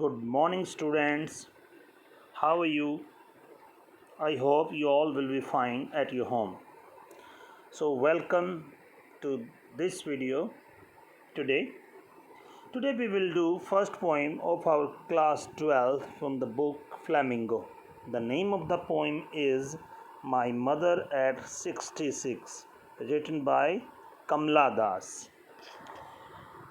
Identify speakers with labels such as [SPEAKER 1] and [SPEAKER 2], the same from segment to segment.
[SPEAKER 1] Good morning, students. How are you? I hope you all will be fine at your home. So, welcome to this video today. Today, we will do first poem of our class 12 from the book Flamingo. The name of the poem is My Mother at 66, written by Kamla Das.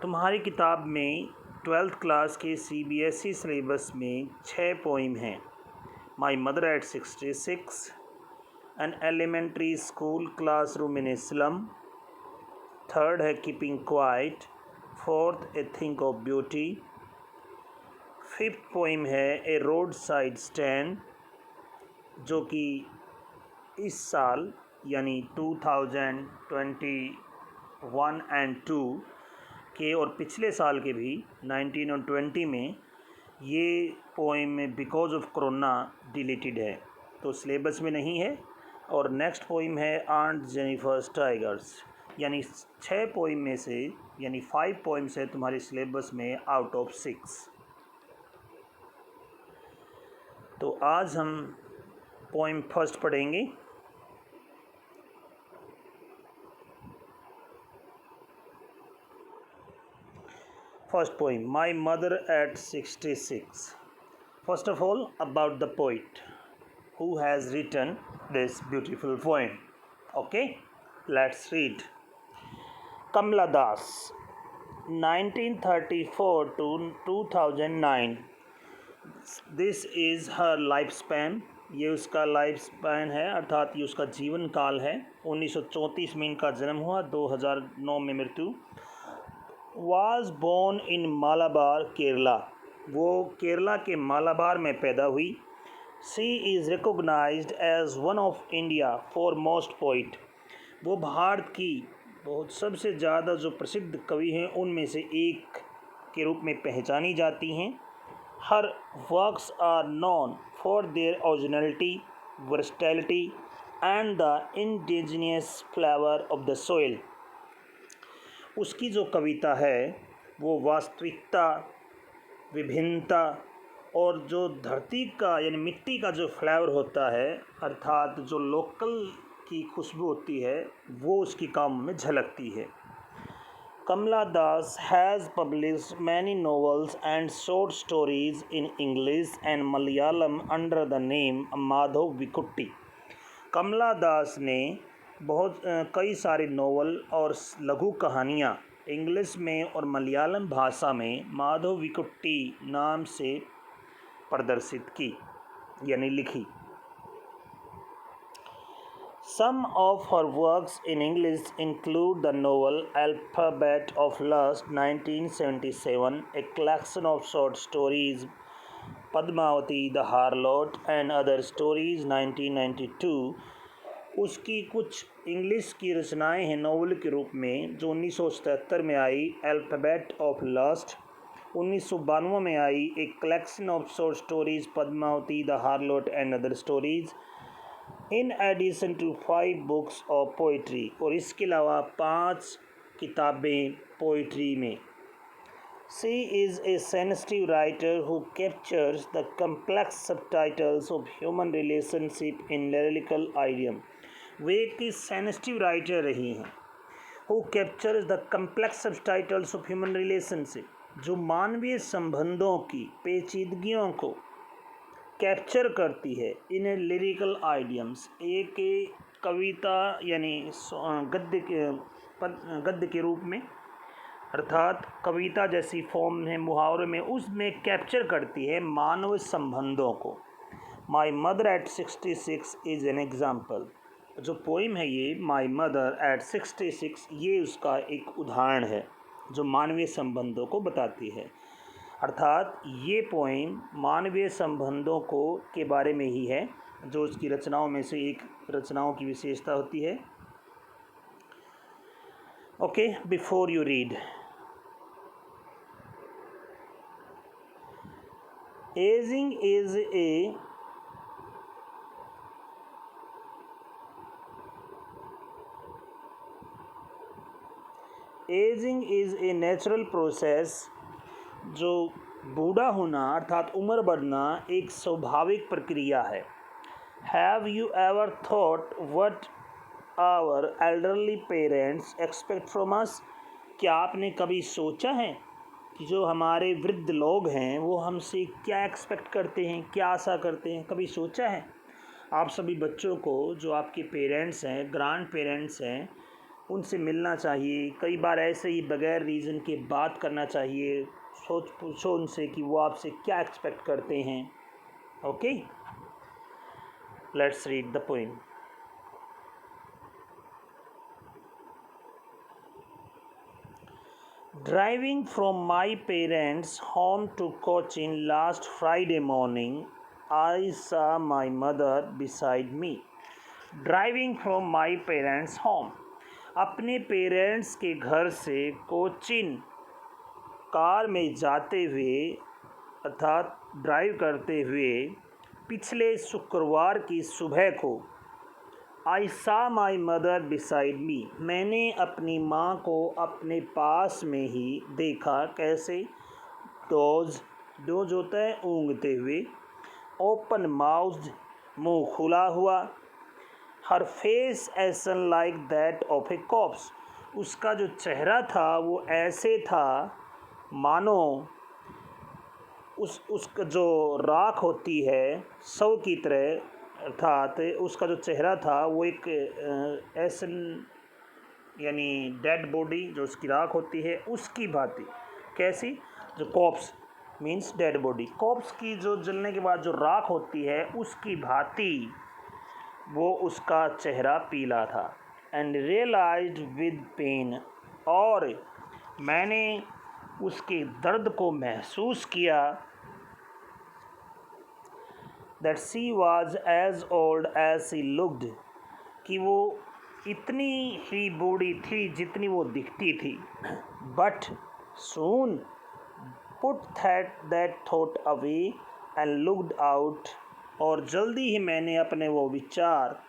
[SPEAKER 1] तुम्हारी किताब में 12th class के CBSE syllabus में 6 poem हैं. My Mother at 66, An Elementary School Classroom in a Slum, third है Keeping Quiet, fourth A Think of Beauty, fifth poem है A Roadside Stand, जो कि इस साल यानी 2021 एंड 2 के और पिछले साल के भी 19 और 20 में ये पोइम में बिकॉज ऑफ कोरोना डिलीटेड है, तो सिलेबस में नहीं है. और नेक्स्ट पोइम है आंट जेनिफर्स टाइगर्स, यानी 6 पोइम में से यानी 5 पोइम्स है तुम्हारे सिलेबस में आउट ऑफ 6. तो आज हम पोइम फर्स्ट पढ़ेंगे. First poem, My Mother at 66. First of all, about the poet who has written this beautiful poem. Okay, let's read. Kamla Das, 1934 to 2009. This is her lifespan. ये उसका life span है, अर्थात ये उसका जीवन काल है. 1934 में इनका जन्म हुआ, 2009 में मृत्यु. Was born in Malabar, Kerala. वो केरला के मालाबार में पैदा हुई. She is recognized as one of India foremost poet. वो भारत की बहुत सबसे ज़्यादा जो प्रसिद्ध कवि हैं उनमें से एक के रूप में पहचानी जाती हैं. Her works are known for their originality, versatility and the indigenous flavor of the soil. उसकी जो कविता है वो वास्तविकता, विभिन्नता और जो धरती का यानी मिट्टी का जो फ्लेवर होता है, अर्थात जो लोकल की खुशबू होती है, वो उसकी काम में झलकती है. Kamala Das has published many novels and short stories in English and Malayalam under the name Madhavikutty. Kamala Das ने बहुत कई सारे नोवेल और लघु कहानियाँ इंग्लिश में और मलयालम भाषा में माधव विकुट्टी नाम से प्रदर्शित की यानी लिखी. Some of her works in English include the novel Alphabet of Lust 1977, a collection of short stories Padmavati the Harlot and Other Stories 1992. उसकी कुछ इंग्लिश की रचनाएं हैं नोवेल के रूप में जो 1977 में आई, अल्फ़ाबेट ऑफ लस्ट. 1992 में आई एक collection of short stories Padmavati the harlot and other stories, in addition to 5 books of poetry. और इसके अलावा 5 किताबें पोइट्री में. She is a sensitive writer who captures the complex subtitles of human relationship in lyrical idiom. वे एक sensitive writer रही हैं. Who captures the complex subtitles of human relationship, जो मानवीय संबंधों की पेचीदगियों को कैप्चर करती है इन लिरिकल आइडियम्स. एक कविता यानी गद्य के रूप में, अर्थात कविता जैसी फॉर्म है मुहावरे में, उसमें कैप्चर करती है मानव संबंधों को. My mother eight 66 is an example. जो पोइम है ये माई मदर एट 66, ये उसका एक उदाहरण है जो मानवीय संबंधों को बताती है. अर्थात ये पोइम मानवीय संबंधों को के बारे में ही है, जो उसकी रचनाओं में से एक रचनाओं की विशेषता होती है. Okay, before you read, ageing is a ageing is a natural process. जो बूढ़ा होना अर्थात उम्र बढ़ना एक स्वाभाविक प्रक्रिया है। Have you ever thought what our elderly parents expect from us? क्या आपने कभी सोचा है कि जो हमारे वृद्ध लोग हैं वो हमसे क्या एक्सपेक्ट करते हैं, क्या आशा करते हैं? कभी सोचा है? आप सभी बच्चों को जो आपके पेरेंट्स हैं, ग्रैंड पेरेंट्स हैं, उनसे मिलना चाहिए। कई बार ऐसे ही बगैर रीज़न के बात करना चाहिए। पूछो उनसे कि वो आपसे क्या एक्सपेक्ट करते हैं। Okay, let's read the poem. Driving from my parents' home to Cochin last Friday morning, I saw my mother beside me. Driving from my parents' home, अपने पेरेंट्स के घर से कोचिन कार में जाते हुए अर्थात ड्राइव करते हुए पिछले शुक्रवार की सुबह को आई सा माई मदर बिसाइड मी, मैंने अपनी माँ को अपने पास में ही देखा। कैसे? डोज होता है ऊँघते हुए। ओपन माउथ, मुँह खुला हुआ। Her face ashen like that of a corpse, उसका जो चेहरा था वो ऐसे था मानो उसका जो राख होती है शव की तरह, अर्थात उसका जो चेहरा था वो एक ऐसा यानी डेड बॉडी जो उसकी राख होती है उसकी भांति। कैसी? जो corpse means dead body, corpse की जो जलने के बाद जो राख होती है उसकी भांति वो उसका चेहरा पीला था। एंड रियलाइज्ड विद पेन, और मैंने उसके दर्द को महसूस किया। That she was as old as she looked, कि वो इतनी ही बूढ़ी थी जितनी वो दिखती थी। But soon put that thought away and looked out, और जल्दी ही मैंने अपने वो विचार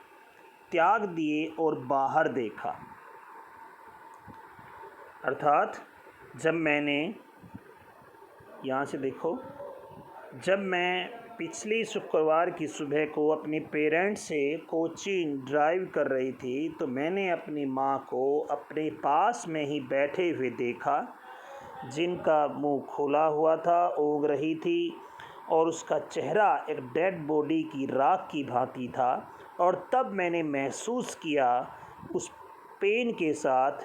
[SPEAKER 1] त्याग दिए और बाहर देखा। अर्थात जब मैंने, यहाँ से देखो, जब मैं पिछली शुक्रवार की सुबह को अपने पेरेंट्स से कोचीन ड्राइव कर रही थी तो मैंने अपनी माँ को अपने पास में ही बैठे हुए देखा, जिनका मुंह खुला हुआ था, ऊँघ रही थी और उसका चेहरा एक डेड बॉडी की राख की भांति था। और तब मैंने महसूस किया उस पेन के साथ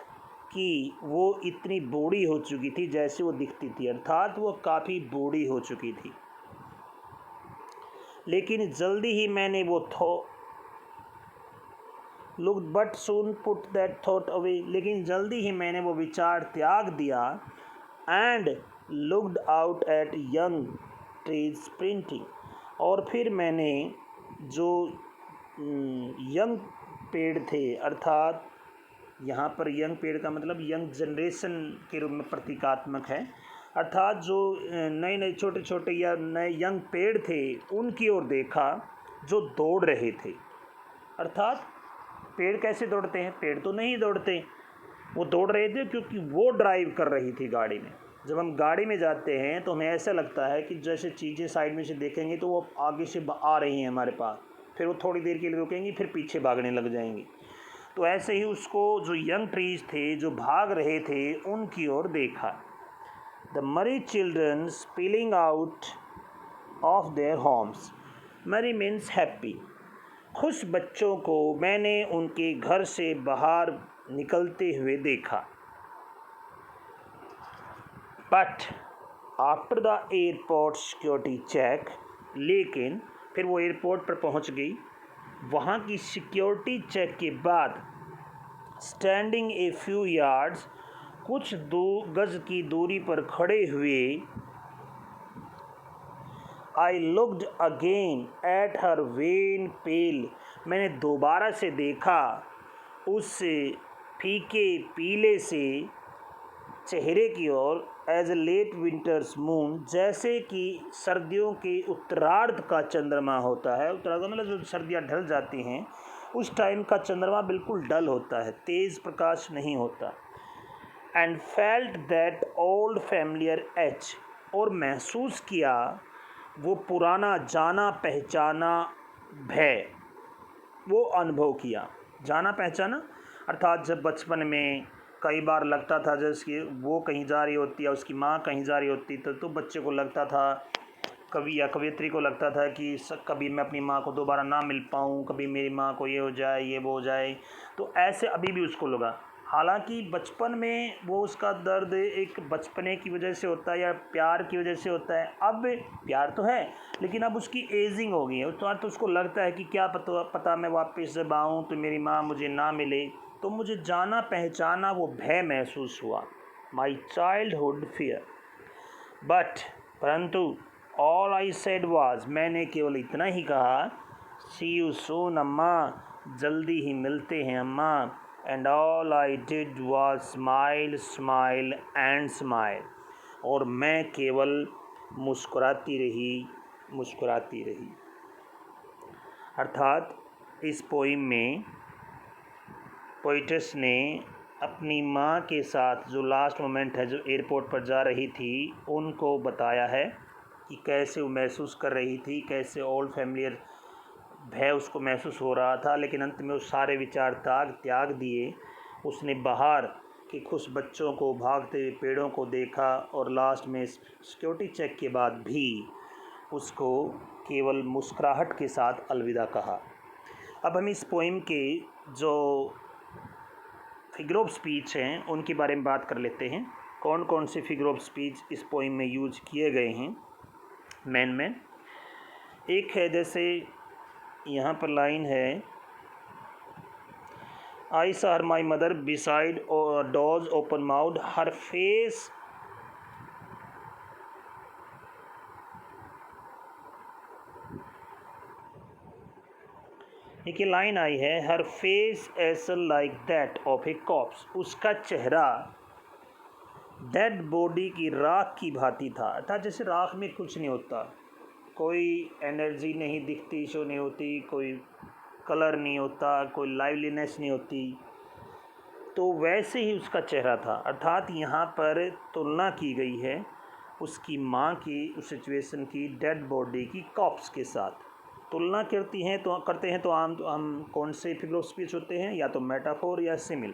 [SPEAKER 1] कि वो इतनी बूढ़ी हो चुकी थी जैसे वो दिखती थी, अर्थात वो काफ़ी बूढ़ी हो चुकी थी। लेकिन जल्दी ही मैंने वो look but soon put that thought away, लेकिन जल्दी ही मैंने वो विचार त्याग दिया। And looked out at young trees sprinting, और फिर मैंने जो यंग पेड़ थे, अर्थात यहाँ पर यंग पेड़ का मतलब यंग जनरेशन के रूप में प्रतीकात्मक है, अर्थात जो नए नए छोटे छोटे या नए यंग पेड़ थे उनकी ओर देखा जो दौड़ रहे थे। अर्थात पेड़ कैसे दौड़ते हैं? पेड़ तो नहीं दौड़ते, वो दौड़ रहे थे क्योंकि वो ड्राइव कर रही थी गाड़ी में। जब हम गाड़ी में जाते हैं तो हमें ऐसा लगता है कि जैसे चीज़ें साइड में से देखेंगे तो वो आगे से आ रही हैं हमारे पास, फिर वो थोड़ी देर के लिए रुकेंगी, फिर पीछे भागने लग जाएंगी। तो ऐसे ही उसको जो यंग ट्रीज थे जो भाग रहे थे उनकी ओर देखा। द मरी children spilling out of their Holmes, मरी मीन्स हैप्पी, खुश बच्चों को मैंने उनके घर से बाहर निकलते हुए देखा। But after the airport security check, लेकिन फिर वो एयरपोर्ट पर पहुंच गई। वहाँ की सिक्योरिटी चेक के बाद स्टैंडिंग ए फ्यू यार्ड्स, कुछ 2 गज की दूरी पर खड़े हुए, I looked again at her wan pale, मैंने दोबारा से देखा उस फीके पीले से चेहरे की ओर। As a late winter's moon, जैसे कि सर्दियों के उत्तरार्ध का चंद्रमा होता है। उत्तरार्ध मतलब जो सर्दियाँ ढल जाती हैं उस टाइम का चंद्रमा बिल्कुल डल होता है, तेज़ प्रकाश नहीं होता। And felt that old familiar H, और महसूस किया वो पुराना जाना पहचाना भय, वो अनुभव किया। जाना पहचाना अर्थात जब बचपन में कई बार लगता था जैसे कि वो कहीं जा रही होती या उसकी माँ कहीं जा रही होती तो बच्चे को लगता था, कवि या कवियत्री को लगता था कि कभी मैं अपनी माँ को दोबारा ना मिल पाऊँ, कभी मेरी माँ को ये हो जाए, ये वो हो जाए। तो ऐसे अभी भी उसको लगा। हालांकि बचपन में वो उसका दर्द एक बचपने की वजह से होता है या प्यार की वजह से होता है। अब प्यार तो है लेकिन अब उसकी एजिंग हो गई है, तो उसको लगता है कि क्या पता मैं वापस जब आऊँ तो मेरी माँ मुझे ना मिले। तो मुझे जाना पहचाना वो भय महसूस हुआ, माई चाइल्डहुड फियर। परंतु ऑल आई सेड वाज, मैंने केवल इतना ही कहा, सी यू सून अम्मा, जल्दी ही मिलते हैं अम्मा। And all I did was smile smile and smile, और मैं केवल मुस्कुराती रही। अर्थात इस पोइम में पोइटेस ने अपनी माँ के साथ जो लास्ट मोमेंट है, जो एयरपोर्ट पर जा रही थी, उनको बताया है कि कैसे वो महसूस कर रही थी, कैसे ओल्ड फैमिलियर भय उसको महसूस हो रहा था। लेकिन अंत में वो सारे विचार त्याग दिए। उसने बाहर के खुश बच्चों को, भागते हुए पेड़ों को देखा और लास्ट में सिक्योरिटी चेक के बाद भी उसको केवल मुस्कुराहट के साथ अलविदा कहा। अब हम इस पोइम के जो फिगर ऑफ स्पीच हैं उनके बारे में बात कर लेते हैं। कौन कौन से फिगर ऑफ स्पीच इस पोइम में यूज किए गए हैं मेन। एक है, जैसे यहाँ पर लाइन है, आई saw her my mother beside doors open mouthed, her face एक लाइन आई है, her face as like that of a corpse, उसका चेहरा डेड बॉडी की राख की भांति था। अर्थात जैसे राख में कुछ नहीं होता, कोई एनर्जी नहीं दिखती, शो नहीं होती, कोई कलर नहीं होता, कोई लाइवलीनेस नहीं होती, तो वैसे ही उसका चेहरा था। अर्थात यहाँ पर तुलना की गई है उसकी माँ की उस सिचुएशन की डेड बॉडी की कॉप्स के साथ। तुलना करते हैं तो हम कौन से फिगर ऑफ स्पीच होते हैं, या तो मेटाफोर या सिमिल।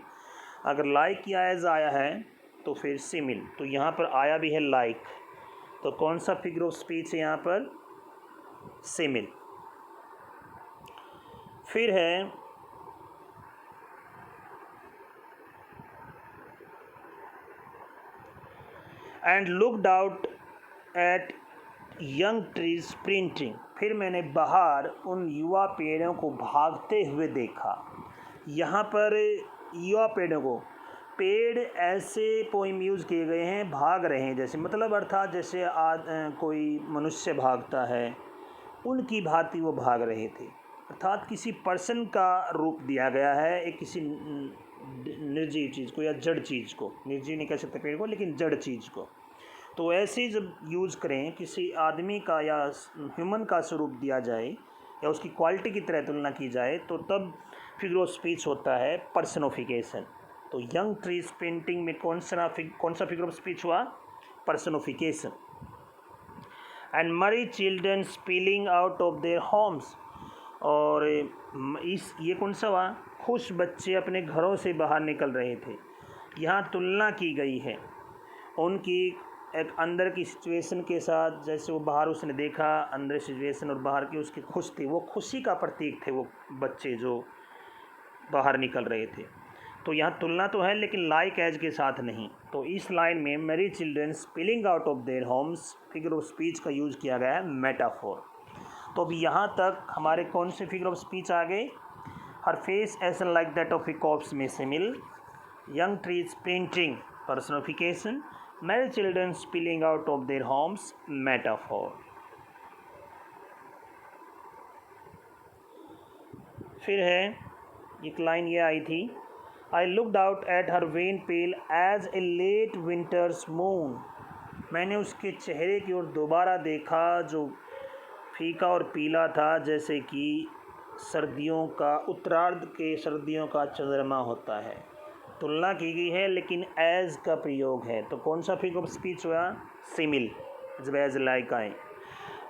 [SPEAKER 1] अगर लाइक या एज आया है तो फिर सिमिल। तो यहाँ पर आया भी है लाइक, तो कौन सा फिगर ऑफ स्पीच है यहाँ पर, सिमिल। फिर है and looked out at young trees sprinting, फिर मैंने बाहर उन युवा पेड़ों को भागते हुए देखा। यहाँ पर युवा पेड़ों को, पेड़ ऐसे पोइम यूज़ किए गए हैं भाग रहे हैं जैसे, मतलब अर्थात जैसे कोई मनुष्य भागता है उनकी भांति वो भाग रहे थे। अर्थात किसी पर्सन का रूप दिया गया है, एक किसी निर्जीव चीज़ को या जड़ चीज़ को, निर्जीव नहीं कह सकते पेड़ को, लेकिन जड़ चीज़ को। तो ऐसे जब यूज़ करें, किसी आदमी का या ह्यूमन का स्वरूप दिया जाए या उसकी क्वालिटी की तरह तुलना की जाए, तो तब फिगर ऑफ स्पीच होता है पर्सनोफिकेशन। तो यंग ट्रीज पेंटिंग में कौन सा फिगर ऑफ स्पीच हुआ, पर्सनोफिकेशन। एंड मरी children spilling out of their Holmes, और ये कौन सा हुआ, खुश बच्चे अपने घरों से बाहर निकल रहे थे। यहाँ तुलना की गई है उनकी एक अंदर की सिचुएशन के साथ, जैसे वो बाहर उसने देखा अंदर सिचुएशन और बाहर की उसके खुश थे, वो खुशी का प्रतीक थे वो बच्चे जो बाहर निकल रहे थे। तो यहाँ तुलना तो है लेकिन लाइक एज के साथ नहीं। तो इस लाइन में मेरी children spilling out of their Holmes, figure of speech का यूज़ किया गया है मेटाफोर। तो अभी यहाँ तक हमारे कौन से फिगर ऑफ स्पीच आ गए, her face as like that of a corpse में simile, young trees painting personification, merry children spilling out of their homes metaphor. फिर है एक लाइन ये आई थी, I looked out at her wan pale as a late winter's moon, मैंने उसके चेहरे की ओर दोबारा देखा जो फीका और पीला था, जैसे कि सर्दियों का उत्तरार्ध के सर्दियों का चंद्रमा होता है। तुलना की गई है लेकिन एज का प्रयोग है, तो कौन सा फिगर ऑफ स्पीच हुआ, सिमिल। As like I.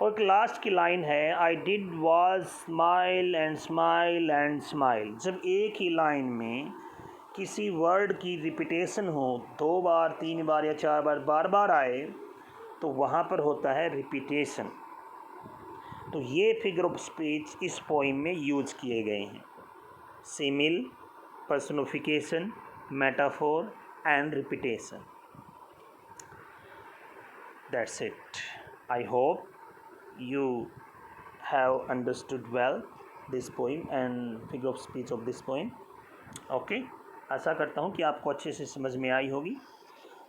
[SPEAKER 1] और एक लास्ट की लाइन है, I did was smile and smile and smile. जब एक ही लाइन में किसी वर्ड की रिपीटेशन हो, 2 बार 3 बार या 4 बार बार बार आए, तो वहाँ पर होता है रिपीटेशन। तो ये फिगर ऑफ स्पीच इस पोइम में यूज किए गए हैं, simile, personification, metaphor and repetition. That's it. I hope you have understood well this poem and figure of speech of this poem. Okay. आशा करता हूँ कि आपको अच्छे से समझ में आई होगी।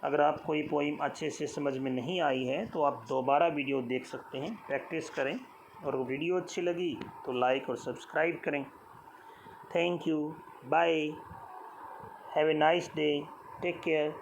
[SPEAKER 1] अगर आपको ये पोइम अच्छे से समझ में नहीं आई है तो आप दोबारा वीडियो देख सकते हैं, प्रैक्टिस करें, और वीडियो अच्छी लगी तो लाइक और सब्सक्राइब करें। Thank you, bye, have a nice day, take care.